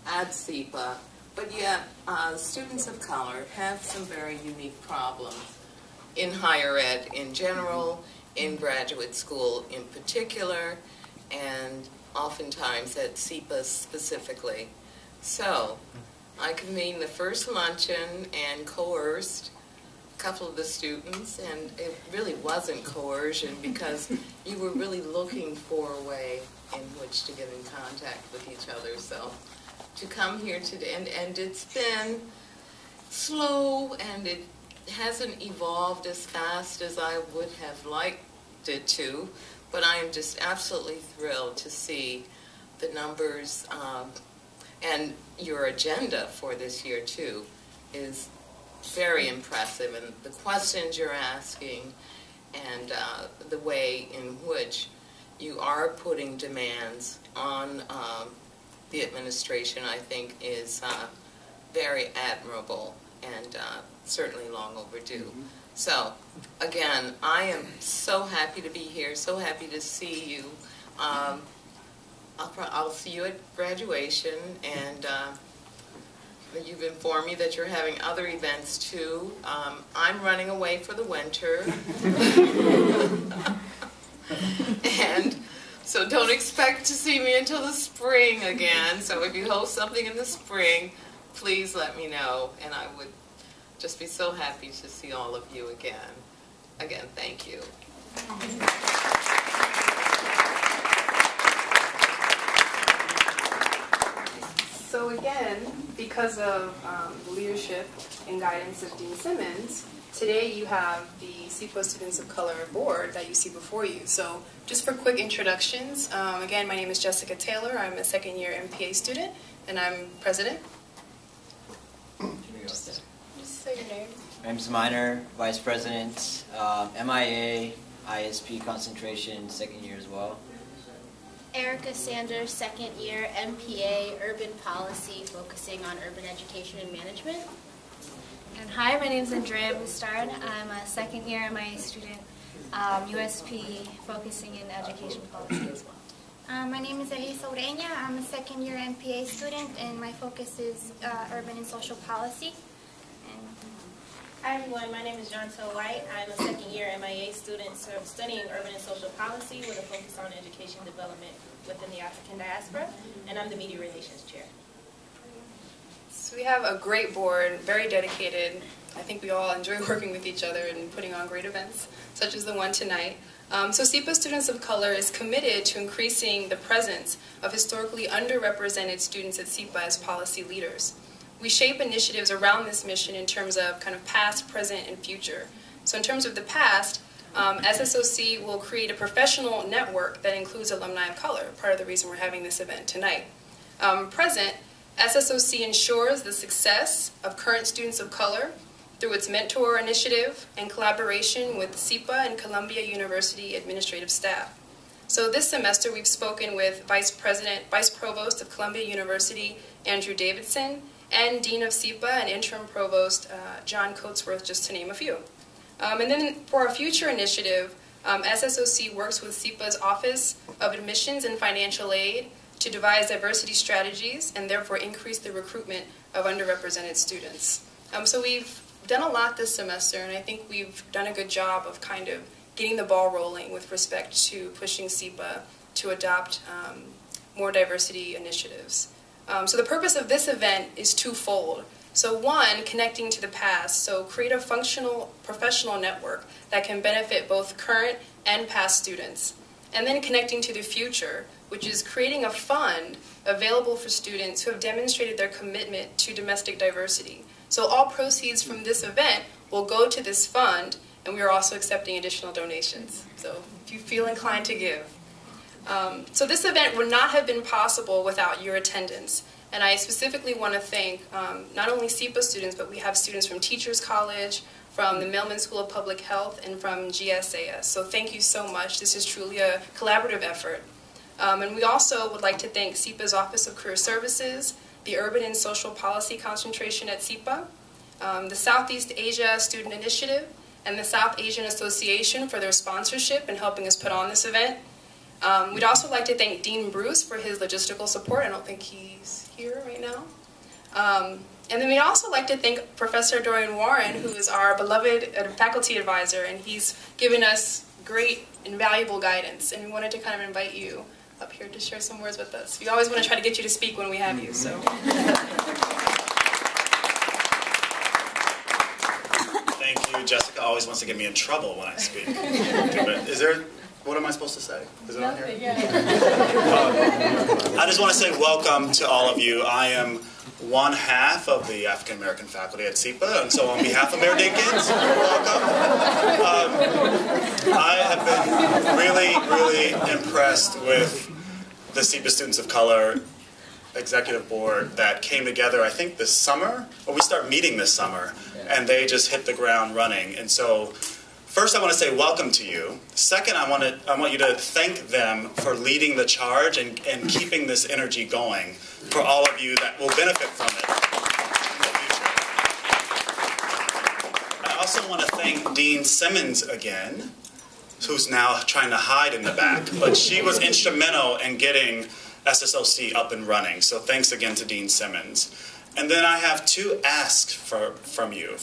at SEPA, but yet students of color have some very unique problems in higher ed in general, in graduate school in particular, and oftentimes at SEPA specifically. So I convened the first luncheon and coerced a couple of the students, and it really wasn't coercion because you were really looking for a way in which to get in contact with each other. So to come here today, and it's been slow, and it hasn't evolved as fast as I would have liked it to, but I am just absolutely thrilled to see the numbers, and your agenda for this year too is very impressive, and the questions you're asking and the way in which you are putting demands on the administration, I think, is very admirable and certainly long overdue. So, again, I am so happy to be here, so happy to see you. I'll see you at graduation, and you've informed me that you're having other events too. I'm running away for the winter. And so don't expect to see me until the spring again. So if you host something in the spring, please let me know, and I would just be so happy to see all of you again. Again, thank you. So again, because of the leadership and guidance of Dean Simmons, today you have the SEPA Students of Color Board that you see before you. So just for quick introductions, again, my name is Jessica Taylor. I'm a second-year MPA student, and I'm president. Just say your name. My name's Minor, Vice President, MIA, ISP concentration, second year as well. Erica Sanders, second year, MPA, Urban Policy, focusing on urban education and management. And hi, my name is Andrea Bustard. I'm a second year MIA student, USP, focusing in education policy as well. My name is Elisa Ureña. I'm a second year MPA student, and my focus is urban and social policy. Hi everyone, my name is Jontel White. I'm a second year MIA student studying urban and social policy with a focus on education development within the African diaspora, and I'm the media relations chair. So we have a great board, very dedicated. I think we all enjoy working with each other and putting on great events, such as the one tonight. So SEPA Students of Color is committed to increasing the presence of historically underrepresented students at SEPA as policy leaders. We shape initiatives around this mission in terms of kind of past, present, and future. So in terms of the past, SSOC will create a professional network that includes alumni of color, part of the reason we're having this event tonight. Present, SSOC ensures the success of current students of color through its mentor initiative and collaboration with SEPA and Columbia University administrative staff. So this semester we've spoken with Vice Provost of Columbia University, Andrew Davidson, and Dean of SEPA and Interim Provost John Coatsworth, just to name a few. And then for our future initiative, SSOC works with SEPA's Office of Admissions and Financial Aid to devise diversity strategies and therefore increase the recruitment of underrepresented students. So we've done a lot this semester, and I think we've done a good job of kind of getting the ball rolling with respect to pushing SEPA to adopt more diversity initiatives. So the purpose of this event is twofold. So one, connecting to the past, so create a functional professional network that can benefit both current and past students. And then connecting to the future, which is creating a fund available for students who have demonstrated their commitment to domestic diversity. So all proceeds from this event will go to this fund, and we are also accepting additional donations. So if you feel inclined to give. So this event would not have been possible without your attendance. And I specifically want to thank not only SEPA students, but we have students from Teachers College, from the Mailman School of Public Health, and from GSAS. So thank you so much. This is truly a collaborative effort. And we also would like to thank SEPA's Office of Career Services, the Urban and Social Policy Concentration at SEPA, the Southeast Asia Student Initiative, and the South Asian Association for their sponsorship and helping us put on this event. We'd also like to thank Dean Bruce for his logistical support. I don't think he's here right now. And then we'd also like to thank Professor Dorian Warren, who is our beloved faculty advisor, and he's given us great and valuable guidance. And we wanted to kind of invite you up here to share some words with us. We always want to try to get you to speak when we have you, so. Thank you. Jessica always wants to get me in trouble when I speak. What am I supposed to say? Is it on here? I just want to say welcome to all of you. I am one half of the African American faculty at SEPA, and so on behalf of Mayor Dinkins, welcome. I have been really impressed with the SEPA Students of Color Executive Board that came together, I think, this summer, or we start meeting this summer, and they just hit the ground running. And so, first I want to say welcome to you. Second, I want you to thank them for leading the charge and keeping this energy going for all of you that will benefit from it in the future. I also want to thank Dean Simmons again, who's now trying to hide in the back, but she was instrumental in getting SSOC up and running. So thanks again to Dean Simmons. And then I have two asks for you.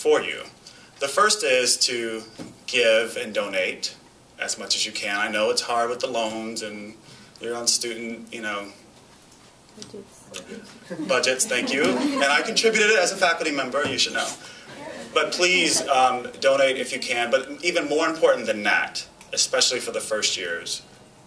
The first is to give and donate as much as you can. I know it's hard with the loans and you're on student, budgets, thank you. And I contributed as a faculty member, you should know. But please donate if you can. But even more important than that, especially for the first years,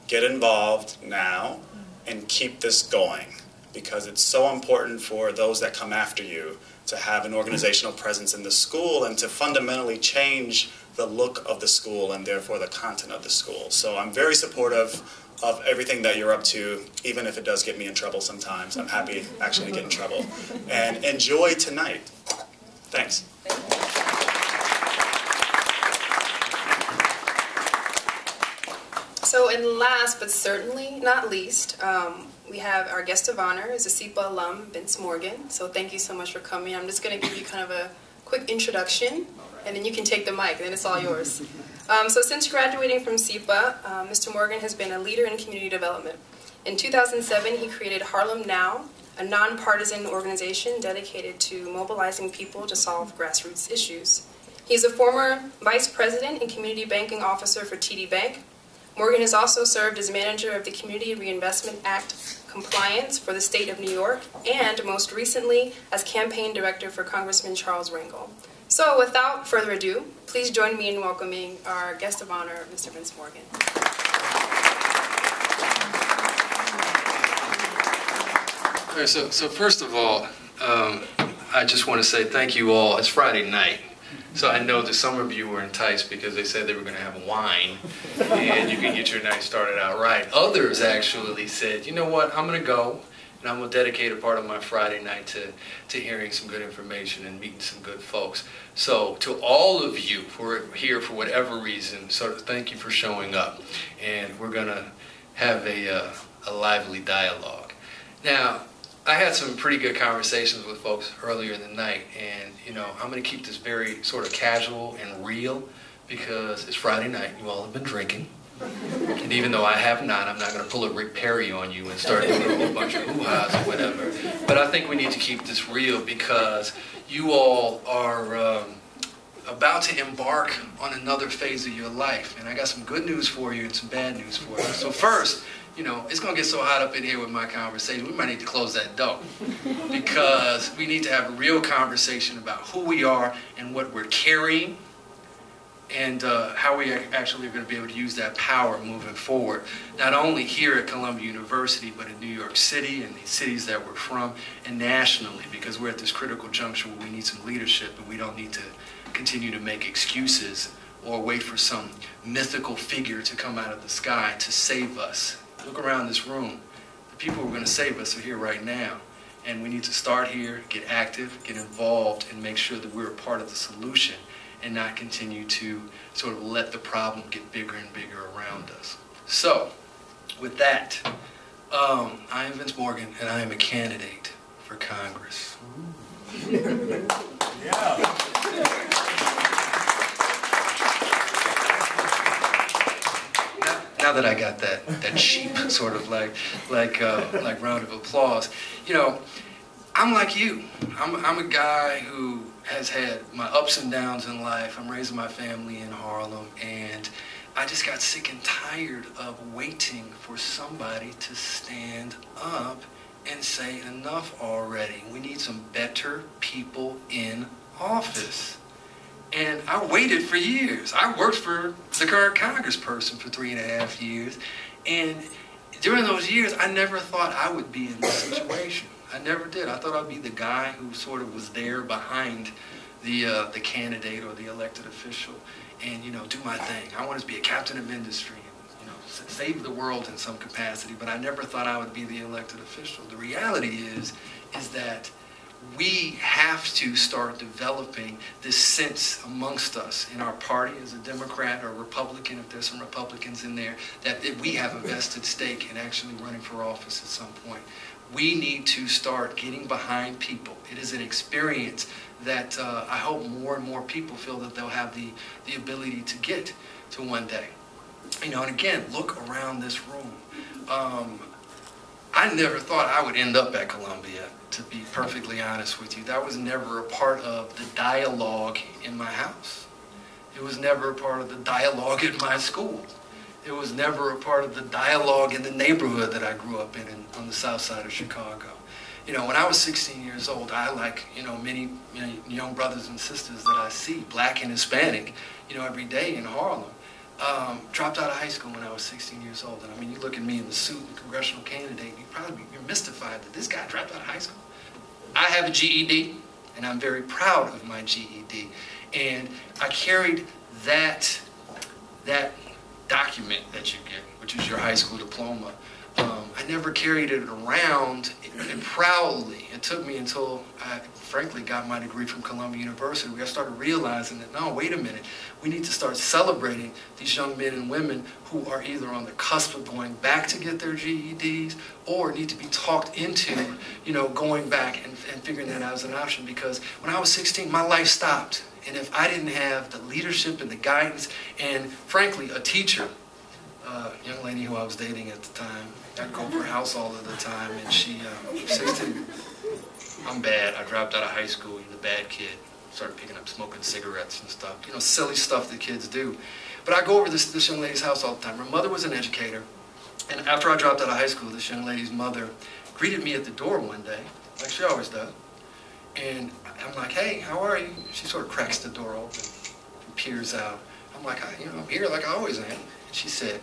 get involved now and keep this going, because it's so important for those that come after you to have an organizational presence in the school and to fundamentally change the look of the school and therefore the content of the school. So I'm very supportive of everything that you're up to, even if it does get me in trouble sometimes. I'm happy actually to get in trouble. And enjoy tonight. Thanks. So, and last but certainly not least, we have our guest of honor is a SEPA alum, Vince Morgan. So thank you so much for coming. I'm just going to give you kind of a quick introduction, and then you can take the mic, and then it's all yours. So since graduating from SEPA, Mr. Morgan has been a leader in community development. In 2007, he created Harlem Now, a nonpartisan organization dedicated to mobilizing people to solve grassroots issues. He's a former vice president and community banking officer for TD Bank. Morgan has also served as manager of the Community Reinvestment Act compliance for the state of New York, and most recently as campaign director for Congressman Charles Rangel. So without further ado, please join me in welcoming our guest of honor, Mr. Vince Morgan. All right, so first of all, I just want to say thank you all. It's Friday night. So I know that some of you were enticed because they said they were going to have wine and you can get your night started out right. Others actually said, you know what, I'm going to go and I'm going to dedicate a part of my Friday night to hearing some good information and meeting some good folks. So to all of you who are here for whatever reason, sort of thank you for showing up. And we're going to have a lively dialogue. Now, I had some pretty good conversations with folks earlier in the night, and I'm going to keep this very sort of casual and real because it's Friday night. You all have been drinking, and even though I have not, I'm not going to pull a Rick Perry on you and start doing a whole bunch of hoo-has or whatever. But I think we need to keep this real because you all are about to embark on another phase of your life, and I got some good news for you and some bad news for you. So first, it's going to get so hot up in here with my conversation, we might need to close that door because we need to have a real conversation about who we are and what we're carrying and how we actually are going to be able to use that power moving forward, not only here at Columbia University, but in New York City and the cities that we're from, and nationally, because we're at this critical juncture where we need some leadership and we don't need to continue to make excuses or wait for some mythical figure to come out of the sky to save us. Look around this room. The people who are going to save us are here right now. And we need to start here, get active, get involved, and make sure that we're a part of the solution and not continue to sort of let the problem get bigger and bigger around us. So, with that, I am Vince Morgan, and I am a candidate for Congress. Yeah. Now that I got that cheap sort of like round of applause, you know, I'm like you. I'm a guy who has had my ups and downs in life. I'm raising my family in Harlem, and I just got sick and tired of waiting for somebody to stand up and say enough already. We need some better people in office. And I waited for years. I worked for the current congressperson for 3.5 years, and during those years, I never thought I would be in this situation. I never did. I thought I'd be the guy who sort of was there behind the candidate or the elected official, and you know, do my thing. I wanted to be a captain of industry, and you know, save the world in some capacity. But I never thought I would be the elected official. The reality is that we have to start developing this sense amongst us in our party as a Democrat or Republican, if there's some Republicans in there, that we have a vested stake in actually running for office at some point. We need to start getting behind people. It is an experience that I hope more and more people feel that they'll have the ability to get to one day. You know, and again, look around this room. I never thought I would end up at Columbia, to be perfectly honest with you. That was never a part of the dialogue in my house. It was never a part of the dialogue in my school. It was never a part of the dialogue in the neighborhood that I grew up in on the south side of Chicago. You know, when I was 16 years old, I, like, you know, many young brothers and sisters that I see, black and Hispanic, you know, every day in Harlem, dropped out of high school when I was 16 years old. And I mean, you look at me in the suit, the congressional candidate, you're mystified that this guy dropped out of high school. I have a GED, and I'm very proud of my GED. And I carried that document that you get, which is your high school diploma. I never carried it around and proudly. It took me until I frankly got my degree from Columbia University where I started realizing that, no, wait a minute, we need to start celebrating these young men and women who are either on the cusp of going back to get their GEDs or need to be talked into, you know, going back and figuring that out as an option. Because when I was 16, my life stopped. And if I didn't have the leadership and the guidance and, frankly, a teacher, young lady who I was dating at the time, I'd go over her house all of the time, and she was 16. I'm bad. I dropped out of high school. You're the bad kid. Started picking up smoking cigarettes and stuff. You know, silly stuff that kids do. But I go over this young lady's house all the time. Her mother was an educator. And after I dropped out of high school, this young lady's mother greeted me at the door one day, like she always does. And I'm like, hey, how are you? She sort of cracks the door open and peers out. I'm like, I'm here like I always am. And she said,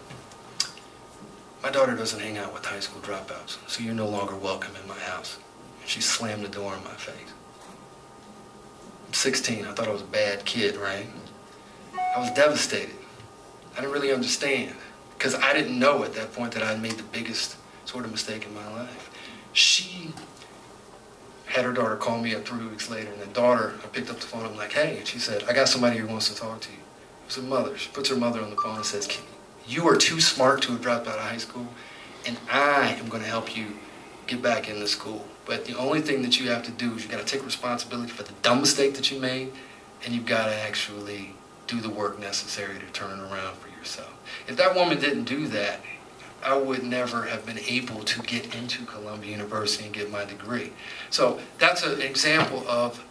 my daughter doesn't hang out with high school dropouts, so you're no longer welcome in my house. And she slammed the door in my face. I'm 16. I thought I was a bad kid, right? I was devastated. I didn't really understand, because I didn't know at that point that I'd made the biggest sort of mistake in my life. She had her daughter call me up 3 weeks later, and the daughter, I picked up the phone, I'm like, hey, and she said, I got somebody who wants to talk to you. It was her mother. She puts her mother on the phone and says, you are too smart to have dropped out of high school, and I am going to help you get back into school. But the only thing that you have to do is you got to take responsibility for the dumb mistake that you made, and you've got to actually do the work necessary to turn it around for yourself. If that woman didn't do that, I would never have been able to get into Columbia University and get my degree. So that's an example of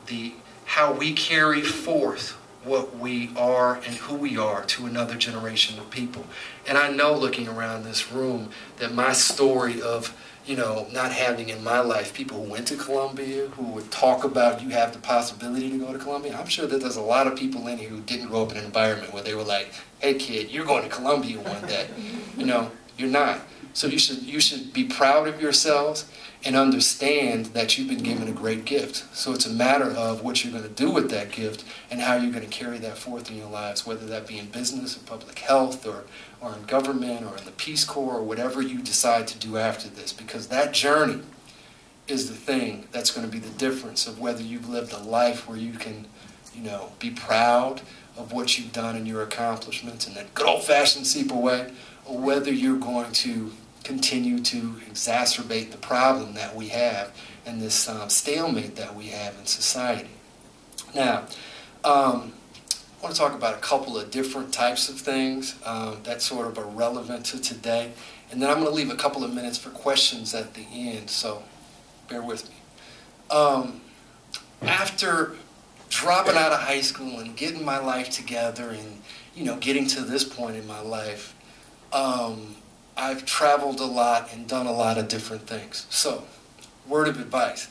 how we carry forth what we are and who we are to another generation of people. And I know, looking around this room, that my story of, you know, not having in my life people who went to Columbia, who would talk about you have the possibility to go to Columbia. I'm sure that there's a lot of people in here who didn't grow up in an environment where they were like, hey kid, you're going to Columbia one day. You know, you're not. So you should be proud of yourselves and understand that you've been given a great gift. So it's a matter of what you're going to do with that gift and how you're going to carry that forth in your lives, whether that be in business or public health or in government or in the Peace Corps or whatever you decide to do after this. Because that journey is the thing that's going to be the difference of whether you've lived a life where you can, you know, be proud of what you've done and your accomplishments in that good old-fashioned SEPA way, or whether you're going to continue to exacerbate the problem that we have and this stalemate that we have in society. Now, I want to talk about a couple of different types of things that sort of are relevant to today. And then I'm going to leave a couple of minutes for questions at the end, so bear with me. After dropping out of high school and getting my life together and, you know, getting to this point in my life, I've traveled a lot and done a lot of different things. So, word of advice,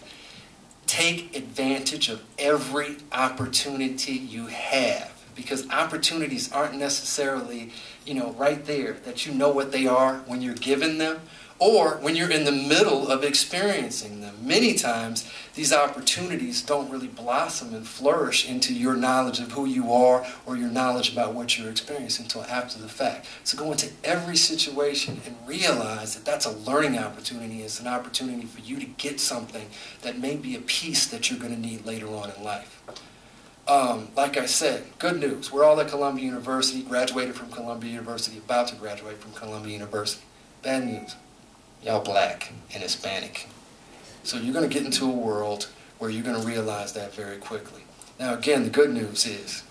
take advantage of every opportunity you have, because opportunities aren't necessarily, you know, right there that you know what they are when you're given them or when you're in the middle of experiencing them. Many times these opportunities don't really blossom and flourish into your knowledge of who you are or your knowledge about what you're experiencing until after the fact. So go into every situation and realize that that's a learning opportunity. It's an opportunity for you to get something that may be a piece that you're going to need later on in life. Like I said, good news. We're all at Columbia University, graduated from Columbia University, about to graduate from Columbia University. Bad news. Y'all black and Hispanic. So you're going to get into a world where you're going to realize that very quickly. Now again, the good news is,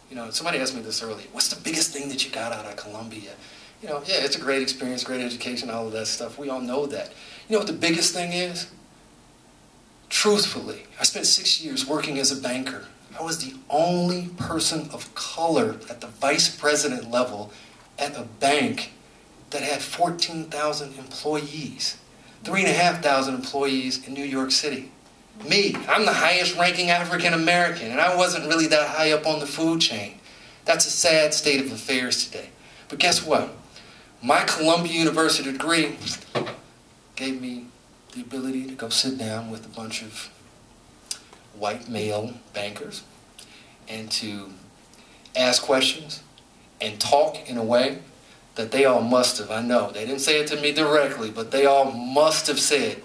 you know, somebody asked me this earlier, what's the biggest thing that you got out of Columbia? You know, yeah, it's a great experience, great education, all of that stuff. We all know that. You know what the biggest thing is? Truthfully, I spent 6 years working as a banker. I was the only person of color at the vice president level at a bank that had 14,000 employees, 3,500 employees in New York City. Me, I'm the highest ranking African American, and I wasn't really that high up on the food chain. That's a sad state of affairs today. But guess what? My Columbia University degree gave me the ability to go sit down with a bunch of white male bankers and to ask questions and talk in a way that they all must have, I know, they didn't say it to me directly, but they all must have said,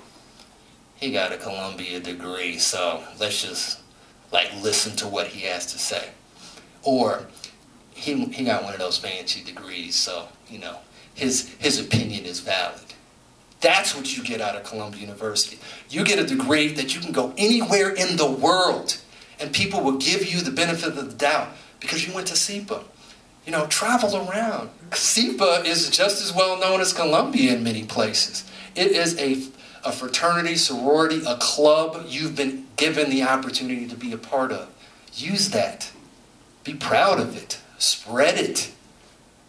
he got a Columbia degree, so let's just listen to what he has to say. Or he got one of those fancy degrees, so, you know, his opinion is valid. That's what you get out of Columbia University. You get a degree that you can go anywhere in the world and people will give you the benefit of the doubt because you went to SEPA. You know, travel around. SEPA is just as well known as Columbia in many places. It is a fraternity, sorority, a club you've been given the opportunity to be a part of. Use that. Be proud of it. Spread it.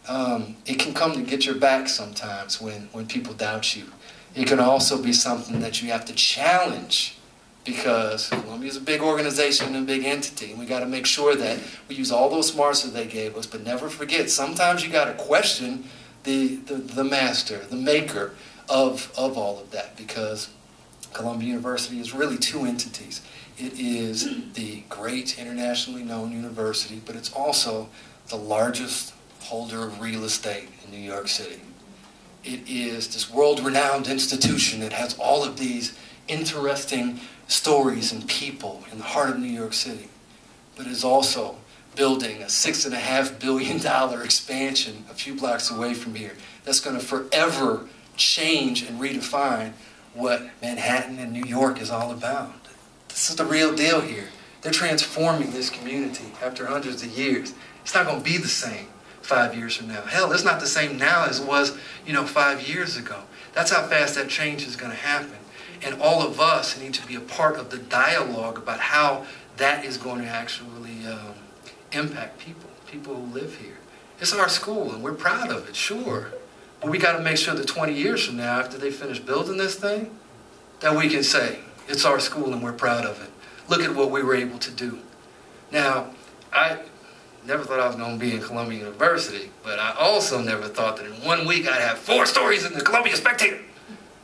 It can come to get your back sometimes when people doubt you. It can also be something that you have to challenge because Columbia is a big organization and a big entity. And we got to make sure that we use all those smarts that they gave us, but never forget, sometimes you got to question the master, the maker of all of that, because Columbia University is really two entities. It is the great internationally known university, but it's also the largest holder of real estate in New York City. It is this world-renowned institution that has all of these interesting stories and people in the heart of New York City. But it is also building a $6.5 billion expansion a few blocks away from here that's going to forever change and redefine what Manhattan and New York is all about. This is the real deal here. They're transforming this community after hundreds of years. It's not going to be the same 5 years from now. Hell, it's not the same now as it was, 5 years ago. That's how fast that change is going to happen. And all of us need to be a part of the dialogue about how that is going to actually impact people who live here. It's our school, and we're proud of it, sure. But we got to make sure that 20 years from now, after they finish building this thing, that we can say, it's our school and we're proud of it. Look at what we were able to do. Now, I never thought I was going to be in Columbia University, but I also never thought that in 1 week I'd have 4 stories in the Columbia Spectator.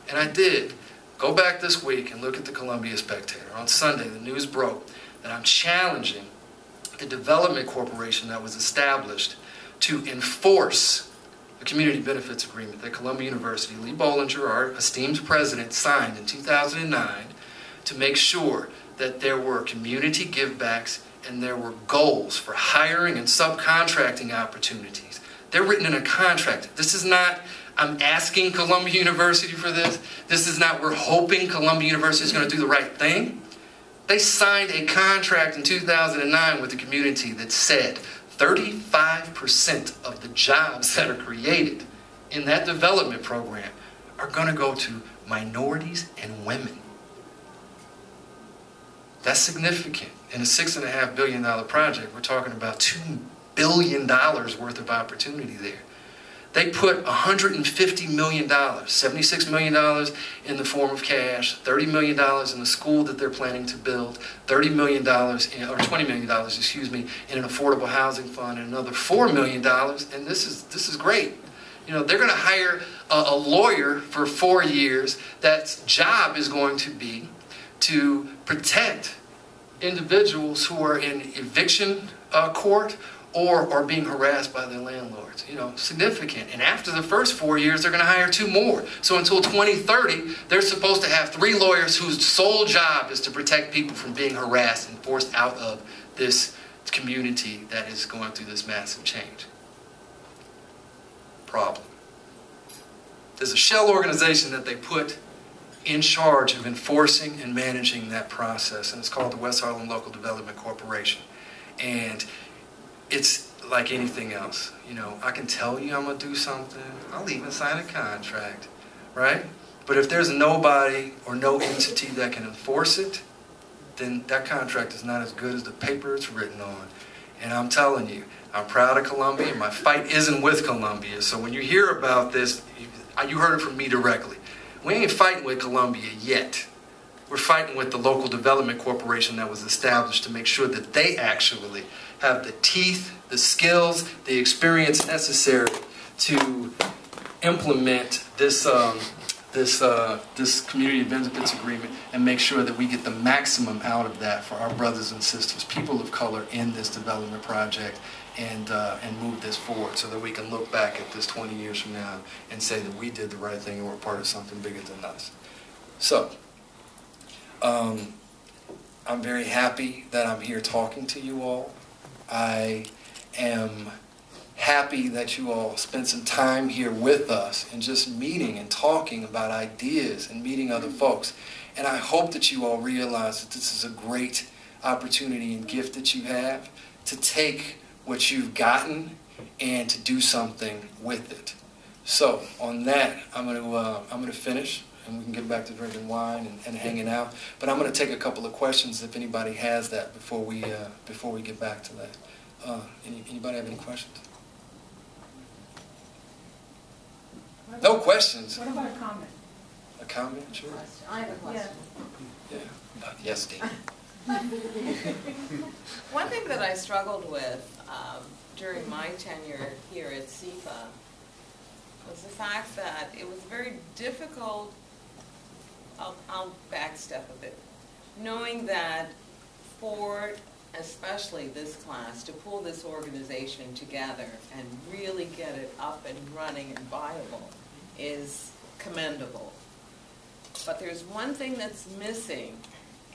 And I did. Go back this week and look at the Columbia Spectator. On Sunday, the news broke that I'm challenging the development corporation that was established to enforce the community benefits agreement that Columbia University, Lee Bollinger, our esteemed president, signed in 2009 to make sure that there were community givebacks and there were goals for hiring and subcontracting opportunities. They're written in a contract. This is not, I'm asking Columbia University for this. This is not, we're hoping Columbia University is going to do the right thing. They signed a contract in 2009 with the community that said 35% of the jobs that are created in that development program are going to go to minorities and women. That's significant. In a $6.5 billion project, we're talking about $2 billion worth of opportunity there. They put $150 million, $76 million in the form of cash, $30 million in the school that they're planning to build, $30 million, or $20 million, excuse me, in an affordable housing fund, and another $4 million, and this is great. You know, they're going to hire a lawyer for 4 years. That job is going to be to protect individuals who are in eviction court or are being harassed by their landlords. You know, significant. And after the first 4 years, they're going to hire 2 more. So until 2030, they're supposed to have 3 lawyers whose sole job is to protect people from being harassed and forced out of this community that is going through this massive change. Problem. There's a shell organization that they put in charge of enforcing and managing that process, and it's called the West Harlem Local Development Corporation. And it's like anything else. You know, I can tell you I'm going to do something. I'll even sign a contract, right? But if there's nobody or no entity that can enforce it, then that contract is not as good as the paper it's written on. And I'm telling you, I'm proud of Columbia. My fight isn't with Columbia. So when you hear about this, you heard it from me directly. We ain't fighting with Columbia yet. We're fighting with the local development corporation that was established to make sure that they actually have the teeth, the skills, the experience necessary to implement this community benefits agreement and make sure that we get the maximum out of that for our brothers and sisters, people of color, in this development project, and move this forward so that we can look back at this 20 years from now and say that we did the right thing and we're part of something bigger than us. So, I'm very happy that I'm here talking to you all. I am happy that you all spent some time here with us and just meeting and talking about ideas and meeting other folks. And I hope that you all realize that this is a great opportunity and gift that you have to take what you've gotten and to do something with it. So on that, I'm going to finish, and we can get back to drinking wine and hanging out. But I'm going to take a couple of questions if anybody has that before we get back to that. Anybody have any questions? No questions. What about a comment? A comment, sure. I have a question. Yeah. Yes, Dean. One thing that I struggled with during my tenure here at SEPA was the fact that it was very difficult, I'll backstep a bit, knowing that for especially this class to pull this organization together and really get it up and running and viable is commendable. But there's one thing that's missing,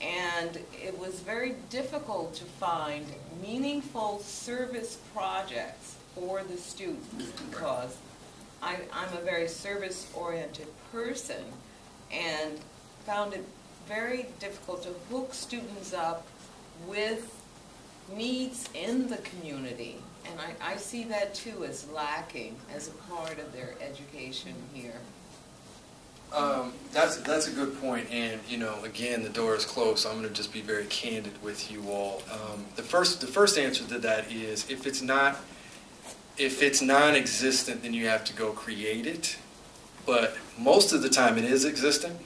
and it was very difficult to find meaningful service projects for the students because I'm a very service-oriented person and found it very difficult to hook students up with needs in the community. And I see that too as lacking as a part of their education here. That's a good point, and you know, again, the door is closed, so I'm going to just be very candid with you all. The first answer to that is if it's non-existent, then you have to go create it. But most of the time, it is existent.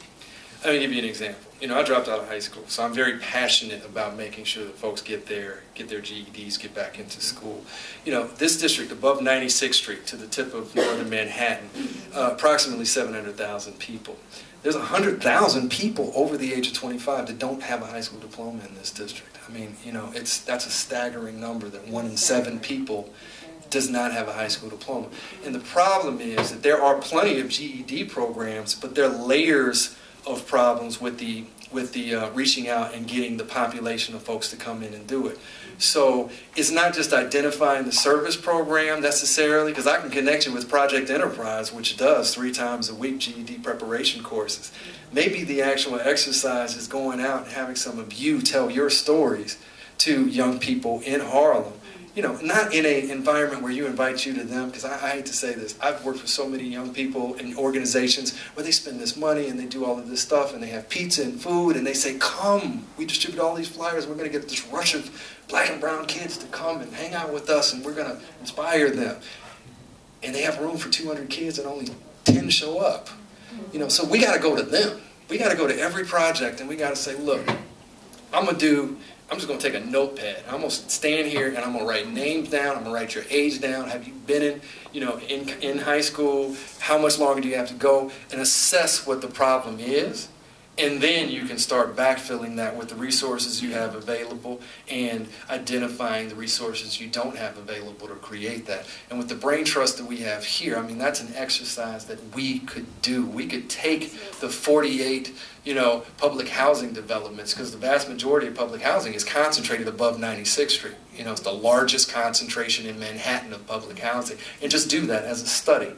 Let me give you an example. You know, I dropped out of high school, so I'm very passionate about making sure that folks get their GEDs, get back into school. You know, this district above 96th Street to the tip of northern Manhattan, approximately 700,000 people. There's 100,000 people over the age of 25 that don't have a high school diploma in this district. I mean, you know, that's a staggering number that 1 in 7 people does not have a high school diploma. And the problem is that there are plenty of GED programs, but there are layers of problems with the with the reaching out and getting the population of folks to come in and do it. So it's not just identifying the service program necessarily, because I can connect you with Project Enterprise, which does 3 times a week GED preparation courses. Maybe the actual exercise is going out and having some of you tell your stories to young people in Harlem. You know, not in an environment where you invite you to them, because I hate to say this, I've worked with so many young people in organizations where they spend this money and they do all of this stuff and they have pizza and food and they say, come, we distribute all these flyers, we're going to get this rush of black and brown kids to come and hang out with us and we're going to inspire them. And they have room for 200 kids and only 10 show up. You know, so we got to go to them. We got to go to every project and we got to say, look, I'm just going to take a notepad. I'm going to stand here and I'm going to write names down. I'm going to write your age down. Have you been in high school? How much longer do you have to go? And assess what the problem is. And then you can start backfilling that with the resources you have available and identifying the resources you don't have available to create that. And with the brain trust that we have here, I mean, that's an exercise that we could do. We could take the 48, public housing developments, because the vast majority of public housing is concentrated above 96th Street. You know, it's the largest concentration in Manhattan of public housing. And just do that as a study.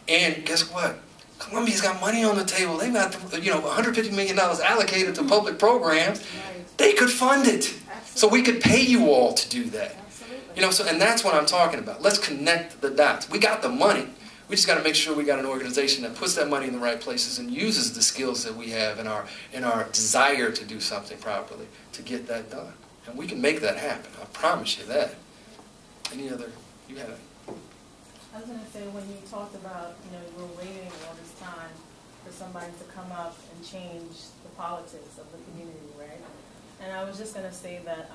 And guess what? Columbia's got money on the table. They've got, $150 million allocated to public programs. They could fund it. So we could pay you all to do that. And that's what I'm talking about. Let's connect the dots. We got the money. We just got to make sure we got an organization that puts that money in the right places and uses the skills that we have in our desire to do something properly to get that done. And we can make that happen. I promise you that. Any other? You have it. I was going to say, when you talked about, we're waiting all this time for somebody to come up and change the politics of the community, right? And I was just going to say that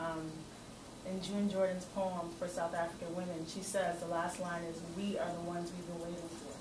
in June Jordan's poem for South African women, she says the last line is, "We are the ones we've been waiting for."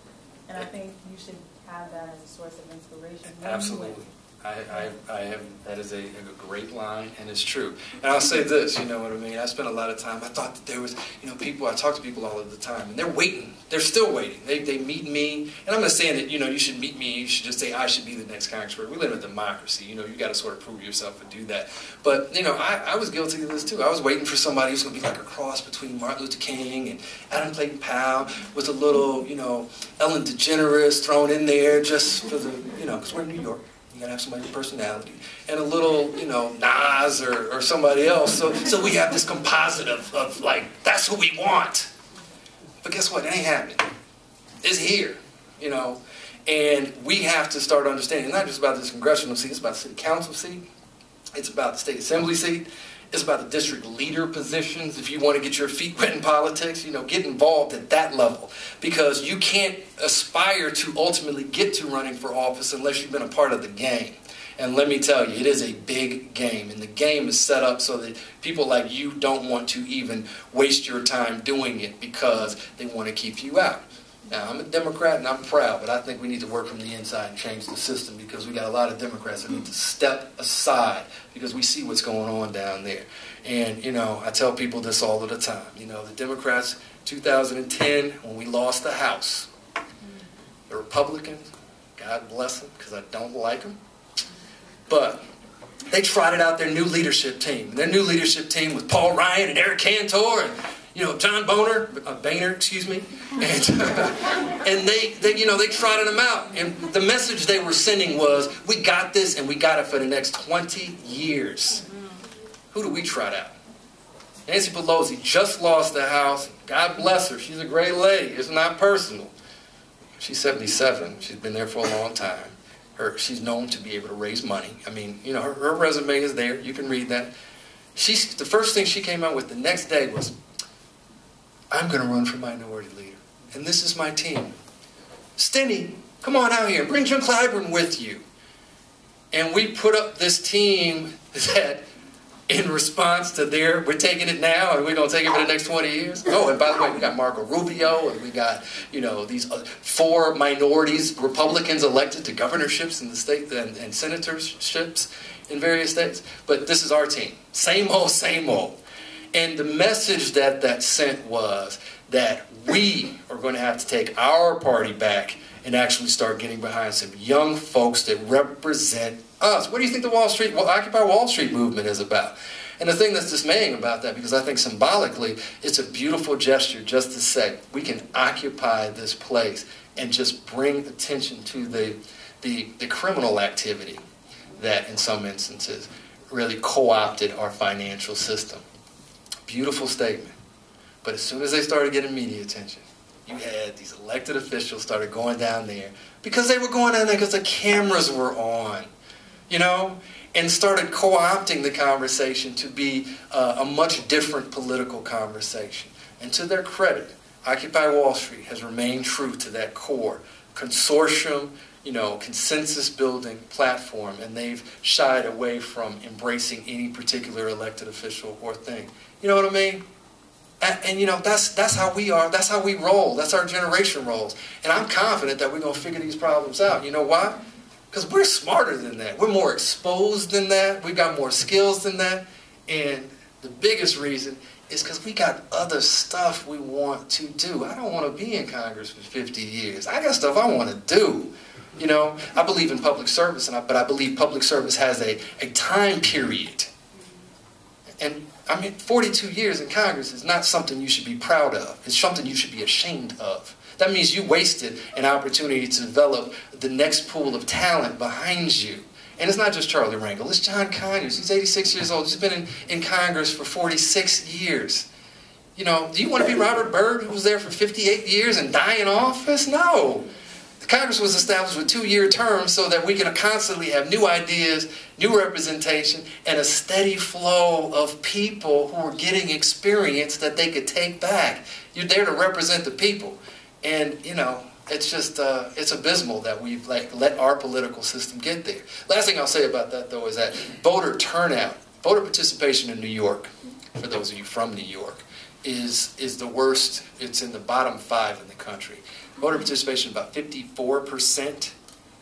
And I think you should have that as a source of inspiration. Absolutely. That is a great line, and it's true. And I'll say this, you know what I mean? I spent a lot of time, I thought that there was, people, I talk to people all of the time, and they're waiting. They're still waiting. They meet me, and I'm not saying that, you should meet me, you should just say, I should be the next congressperson. We live in a democracy, you got to sort of prove yourself to do that. But, I was guilty of this too. I was waiting for somebody who's going to be like a cross between Martin Luther King and Adam Clayton Powell, with a little, Ellen DeGeneres thrown in there just for the, because we're in New York. You gotta have somebody with personality, and a little, Nas or somebody else. So we have this composite of like, that's who we want. But guess what? It ain't happening. It's here, and we have to start understanding. It's not just about this congressional seat. It's about the city council seat. It's about the state assembly seat. It's about the district leader positions. If you want to get your feet wet in politics, get involved at that level. Because you can't aspire to ultimately get to running for office unless you've been a part of the game. And let me tell you, it is a big game. And the game is set up so that people like you don't want to even waste your time doing it because they want to keep you out. Now, I'm a Democrat and I'm proud, but I think we need to work from the inside and change the system, because we got a lot of Democrats that need to step aside because we see what's going on down there. And, I tell people this all of the time. The Democrats, 2010, when we lost the House, the Republicans, God bless them, because I don't like them, but they trotted out their new leadership team. And their new leadership team was Paul Ryan and Eric Cantor and John Boehner, excuse me, and they trotted them out. And the message they were sending was, we got this and we got it for the next 20 years. Who do we trot out? Nancy Pelosi just lost the House. God bless her. She's a great lady. It's not personal. She's 77. She's been there for a long time. She's known to be able to raise money. I mean, her resume is there. You can read that. The first thing she came out with the next day was, I'm going to run for minority leader. And this is my team. Stinny, come on out here. Bring Jim Clyburn with you. And we put up this team that, in response to we're taking it now and we're going to take it for the next 20 years. Oh, and by the way, we got Marco Rubio and we got, these 4 minorities, Republicans elected to governorships in the state and senatorships in various states. But this is our team. Same old, same old. And the message that sent was that we are going to have to take our party back and actually start getting behind some young folks that represent us. What do you think the Occupy Wall Street movement is about? And the thing that's dismaying about that, because I think symbolically it's a beautiful gesture just to say we can occupy this place and just bring attention to the criminal activity that in some instances really co-opted our financial system. Beautiful statement. But as soon as they started getting media attention, you had these elected officials started going down there because they were going down there because the cameras were on, you know, and started co-opting the conversation to be a much different political conversation. And to their credit, Occupy Wall Street has remained true to that core consortium, you know, consensus-building platform, and they've shied away from embracing any particular elected official or thing. You know what I mean? And you know, that's how we are, that's how we roll, that's our generation rolls. And I'm confident that we're going to figure these problems out. You know why? Because we're smarter than that. We're more exposed than that. We've got more skills than that. And the biggest reason is because we got other stuff we want to do. I don't want to be in Congress for 50 years. I got stuff I want to do. You know, I believe in public service, but I believe public service has a time period. And I mean, 42 years in Congress is not something you should be proud of. It's something you should be ashamed of. That means you wasted an opportunity to develop the next pool of talent behind you. And it's not just Charlie Rangel, it's John Conyers. He's 86 years old. He's been in Congress for 46 years. You know, do you want to be Robert Byrd, who was there for 58 years and die in office? No. The Congress was established with 2-year terms so that we can constantly have new ideas, new representation, and a steady flow of people who are getting experience that they could take back. You're there to represent the people. And, you know, it's just, it's abysmal that we've let our political system get there. Last thing I'll say about that, though, is that voter turnout, voter participation in New York, for those of you from New York, is the worst. It's in the bottom 5 in the country. Voter participation about 54%,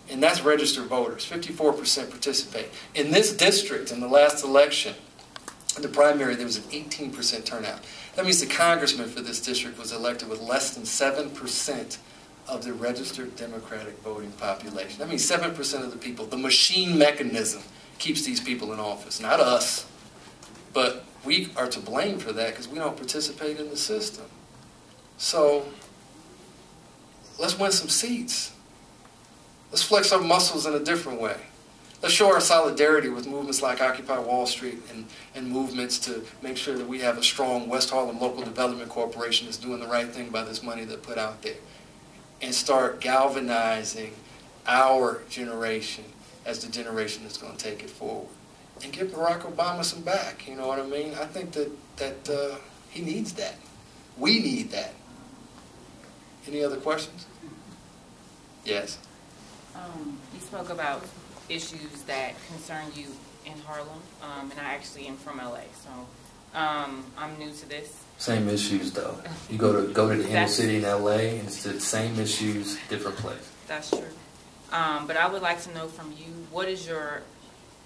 and that's registered voters. 54% participate. In this district, in the last election, in the primary, there was an 18% turnout. That means the congressman for this district was elected with less than 7% of the registered Democratic voting population. That means 7% of the people. The machine mechanism keeps these people in office, not us. But we are to blame for that because we don't participate in the system. So let's win some seats. Let's flex our muscles in a different way. Let's show our solidarity with movements like Occupy Wall Street and movements to make sure that we have a strong West Harlem Local Development Corporation that's doing the right thing by this money that's put out there. And start galvanizing our generation as the generation that's going to take it forward. And give Barack Obama some back, you know what I mean? I think that he needs that. We need that. Any other questions? Yes? You spoke about issues that concern you in Harlem, and I actually am from LA, so I'm new to this. Same issues though. You go to the inner city in LA, and it's the same issues, different place. That's true. But I would like to know from you, what is your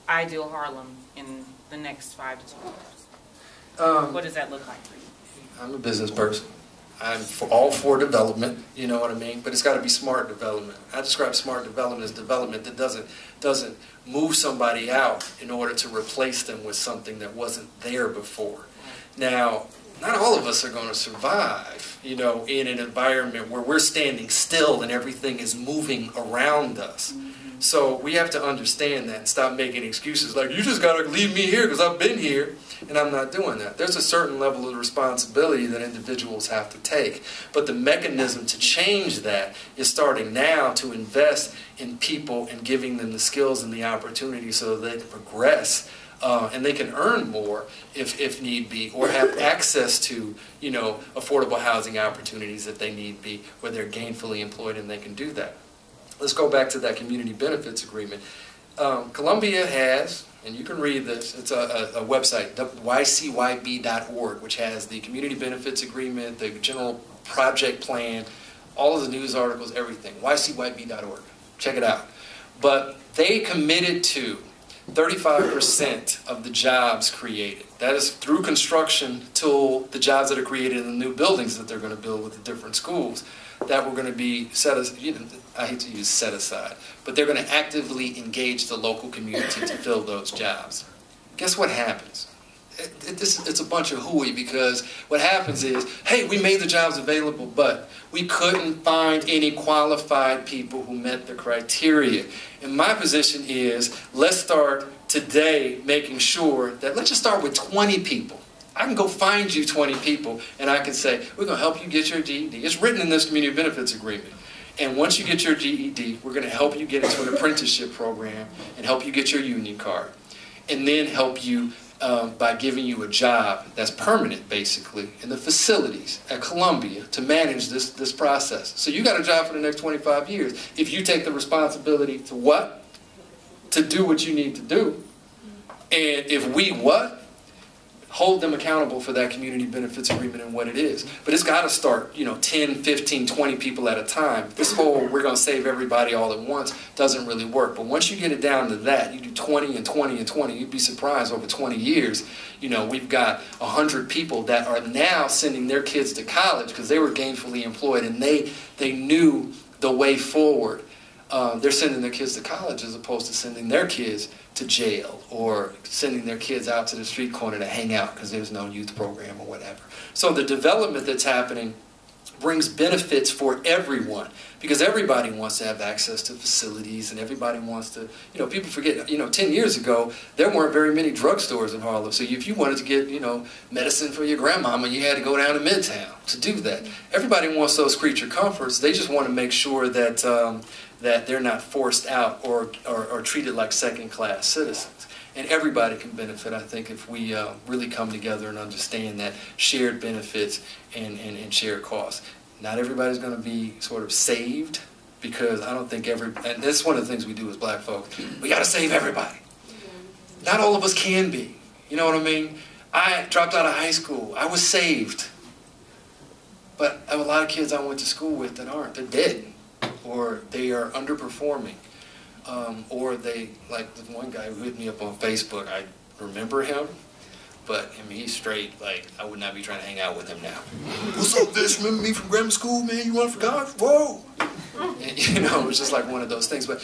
ideal Harlem in the next 5 to 10 years? What does that look like for you? I'm a business person. I'm all for development, you know what I mean? But it's got to be smart development. I describe smart development as development that doesn't move somebody out in order to replace them with something that wasn't there before. Now, not all of us are going to survive, you know, in an environment where we're standing still and everything is moving around us. So we have to understand that and stop making excuses like, you just got to leave me here because I've been here. And I'm not doing that. There's a certain level of responsibility that individuals have to take. But the mechanism to change that is starting now to invest in people and giving them the skills and the opportunity so that they can progress and they can earn more if need be, or have access to, you know, affordable housing opportunities if they need be, where they're gainfully employed and they can do that. Let's go back to that community benefits agreement. Columbia has, and you can read this, it's a website, ycyb.org, which has the community benefits agreement, the general project plan, all of the news articles, everything, ycyb.org. Check it out. But they committed to 35% of the jobs created. That is through construction till the jobs that are created in the new buildings that they're going to build with the different schools. that were going to be set aside, I hate to use set aside, but they're going to actively engage the local community to fill those jobs. Guess what happens? It's a bunch of hooey, because what happens is, hey, we made the jobs available, but we couldn't find any qualified people who met the criteria. And my position is, let's start today making sure that, let's just start with 20 people. I can go find you 20 people, and I can say, we're going to help you get your GED. It's written in this community benefits agreement. And once you get your GED, we're going to help you get into an apprenticeship program and help you get your union card. And then help you by giving you a job that's permanent, basically, in the facilities at Columbia to manage this process. So you got a job for the next 25 years. If you take the responsibility to what? To do what you need to do. And if we what? Hold them accountable for that community benefits agreement and what it is. But it's got to start, 10, 15, 20 people at a time. This whole we're going to save everybody all at once doesn't really work. But once you get it down to that, you do 20 and 20 and 20, you'd be surprised over 20 years, we've got 100 people that are now sending their kids to college because they were gainfully employed and they knew the way forward. They're sending their kids to college as opposed to sending their kids to jail or sending their kids out to the street corner to hang out because there's no youth program or whatever. So the development that's happening brings benefits for everyone because everybody wants to have access to facilities and everybody wants to, people forget, 10 years ago, there weren't very many drugstores in Harlem. So if you wanted to get, medicine for your grandmama, you had to go down to Midtown to do that. Everybody wants those creature comforts. They just want to make sure that that they're not forced out or treated like second-class citizens. And everybody can benefit, I think, if we really come together and understand that shared benefits and shared costs. Not everybody's going to be sort of saved because I don't think and this is one of the things we do as black folks. We got to save everybody. Not all of us can be. You know what I mean? I dropped out of high school. I was saved. But I have a lot of kids I went to school with that aren't. They're dead. Or they are underperforming, or they, like the one guy who hit me up on Facebook, I remember him, but I mean, he's straight, like, I would not be trying to hang out with him now. What's up, Vish? Remember me from grammar school, man? You run for God? Whoa! And, it was just like one of those things. But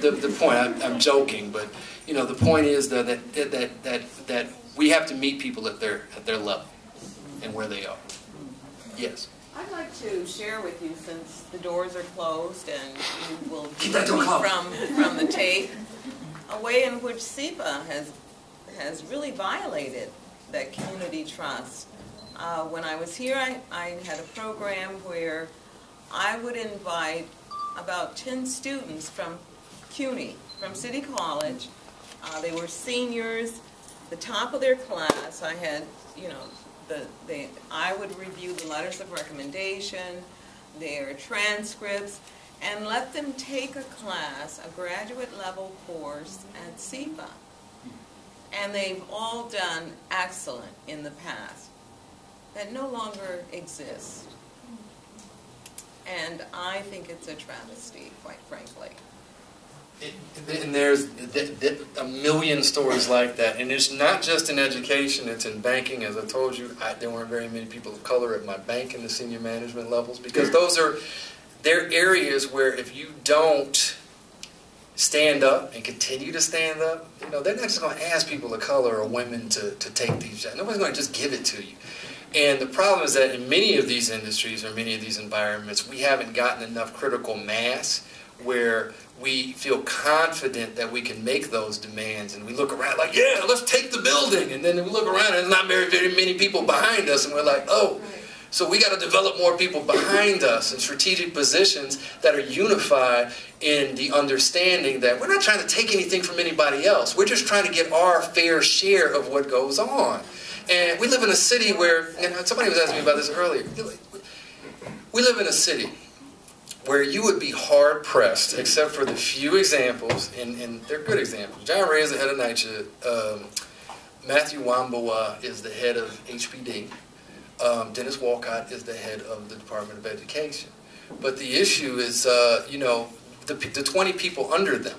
the point, I'm joking, but, the point is that we have to meet people at their level and where they are. Yes? I'd like to share with you, since the doors are closed and you will keep that door closed from the tape, a way in which SEPA has really violated that community trust. When I was here, I had a program where I would invite about 10 students from CUNY, from City College. They were seniors, the top of their class. I had, I would review the letters of recommendation, their transcripts, and let them take a class, a graduate level course at SEPA. And they've all done excellent in the past. That no longer exists. And I think it's a travesty, quite frankly. And there's a million stories like that. And it's not just in education, it's in banking. As I told you, there weren't very many people of color at my bank in the senior management levels because they're areas where if you don't stand up and continue to stand up, they're not just going to ask people of color or women to take these jobs. Nobody's going to just give it to you. And the problem is that in many of these industries or many of these environments, we haven't gotten enough critical mass where we feel confident that we can make those demands, and we look around like, yeah, let's take the building, and then we look around and there's not very many people behind us, and we're like, oh, so we got to develop more people behind us in strategic positions that are unified in the understanding that we're not trying to take anything from anybody else, we're just trying to get our fair share of what goes on. And we live in a city where, and somebody was asking me about this earlier, we live in a city where you would be hard-pressed, except for the few examples, and they're good examples. John Ray is the head of NYCHA. Matthew Wambawa is the head of HPD. Dennis Walcott is the head of the Department of Education. But the issue is, the 20 people under them.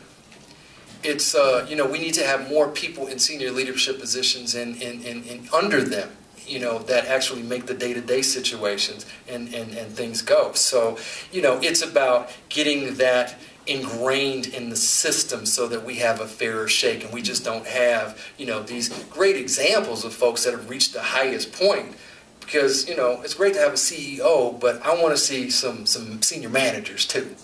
It's, we need to have more people in senior leadership positions and under them. that actually make the day-to-day situations and things go. So, it's about getting that ingrained in the system so that we have a fairer shake and we just don't have, these great examples of folks that have reached the highest point. Because, it's great to have a CEO, but I want to see some senior managers too.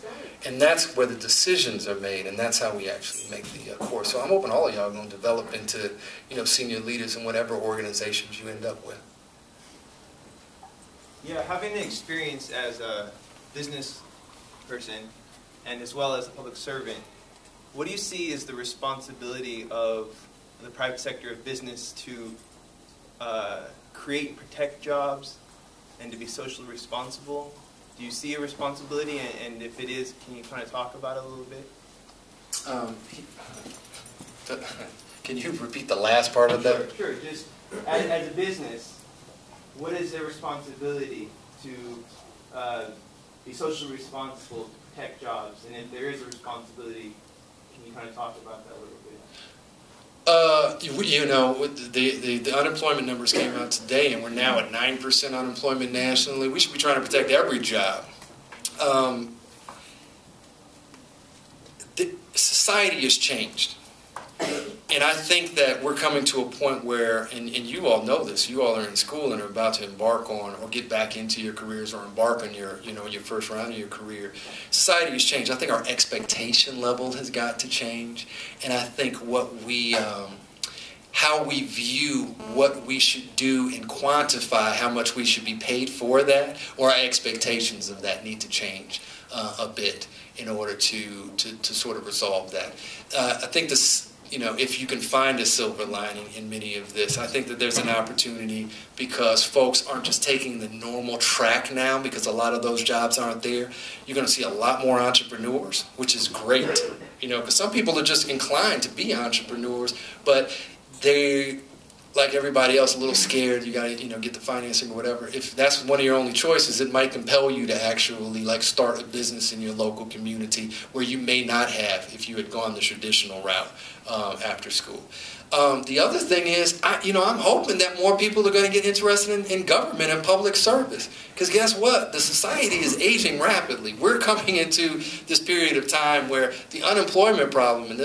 And that's where the decisions are made, and that's how we actually make the course. So I'm hoping all of y'all are going to develop into, senior leaders in whatever organizations you end up with. Yeah, having the experience as a business person and as well as a public servant, what do you see is the responsibility of the private sector of business to create and protect jobs and to be socially responsible? Do you see a responsibility, and if it is, can you kind of talk about it a little bit? Can you repeat the last part of that? Sure. Just as a business, what is their responsibility to be socially responsible to protect jobs? And if there is a responsibility, can you kind of talk about that a little bit? The unemployment numbers came out today, and we're now at 9% unemployment nationally. We should be trying to protect every job. Society has changed. And I think that we're coming to a point where, and you all know this, you all are in school and are about to embark on or get back into your careers or embark on your first round of your career. Society has changed. I think our expectation level has got to change. And I think how we view what we should do and quantify how much we should be paid for that, or our expectations of that need to change a bit in order to sort of resolve that. I think this, if you can find a silver lining in many of this, I think that there's an opportunity because folks aren't just taking the normal track now because a lot of those jobs aren't there. You're going to see a lot more entrepreneurs, which is great, because some people are just inclined to be entrepreneurs, but they, like everybody else, a little scared. You got to, get the financing or whatever. If that's one of your only choices, it might compel you to actually start a business in your local community where you may not have if you had gone the traditional route after school. The other thing is, I'm hoping that more people are going to get interested in government and public service. Because guess what? The society is aging rapidly. We're coming into this period of time where the unemployment problem, and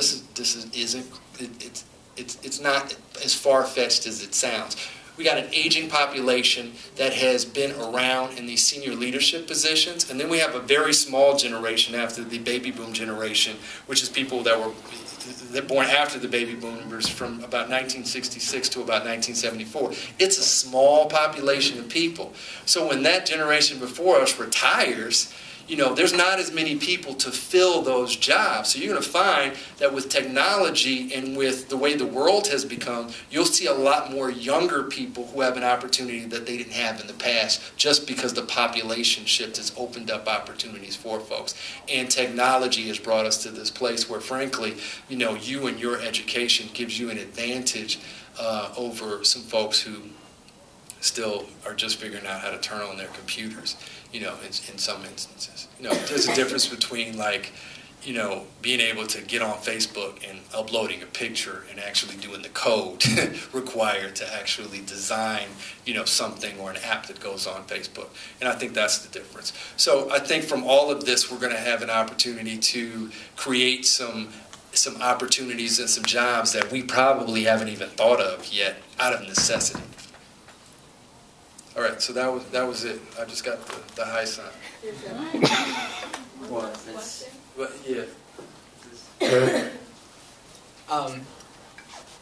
it's not as far-fetched as it sounds. We got an aging population that has been around in these senior leadership positions, and then we have a very small generation after the baby boom generation, which is people that were born after the baby boomers from about 1966 to about 1974. It's a small population of people. So when that generation before us retires, there's not as many people to fill those jobs. So you're going to find that with technology and with the way the world has become, you'll see a lot more younger people who have an opportunity that they didn't have in the past just because the population shift has opened up opportunities for folks. And technology has brought us to this place where, frankly, you and your education gives you an advantage over some folks who still are just figuring out how to turn on their computers, in some instances. There's a difference between being able to get on Facebook and uploading a picture and actually doing the code required to actually design, something or an app that goes on Facebook. And I think that's the difference. So I think from all of this, we're going to have an opportunity to create some opportunities and some jobs that we probably haven't even thought of yet out of necessity. All right, so that was it. I just got the high sign.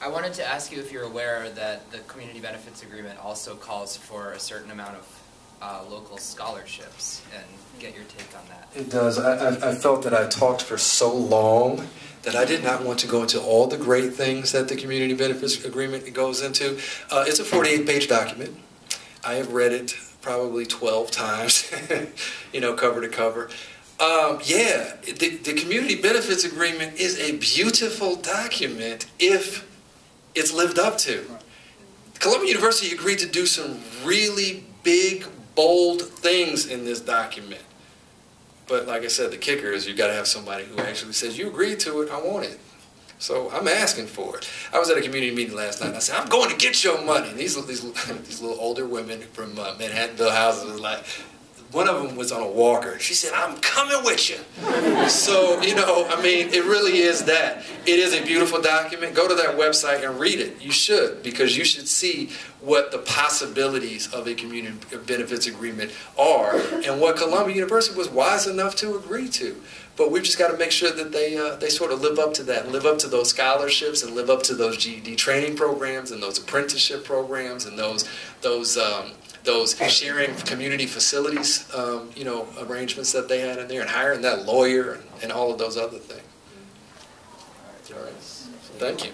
I wanted to ask you if you're aware that the Community Benefits Agreement also calls for a certain amount of local scholarships, and get your take on that. It does. I felt that I talked for so long that I did not want to go into all the great things that the Community Benefits Agreement goes into. It's a 48-page document. I have read it probably 12 times, cover to cover. The Community Benefits Agreement is a beautiful document if it's lived up to. Columbia University agreed to do some really big, bold things in this document. But like I said, the kicker is you've got to have somebody who actually says, you agreed to it, I want it. So I'm asking for it. I was at a community meeting last night, and I said, I'm going to get your money. And these little older women from Manhattanville houses was like, one of them was on a walker. She said, I'm coming with you. So, you know, I mean, it really is that. It is a beautiful document. Go to that website and read it. You should, because you should see what the possibilities of a community benefits agreement are and what Columbia University was wise enough to agree to. But we've just got to make sure that they sort of live up to that, and live up to those scholarships, and live up to those GED training programs, and those apprenticeship programs, and those sharing community facilities, you know, arrangements that they had in there, and hiring that lawyer, and all of those other things. All right. Thank you.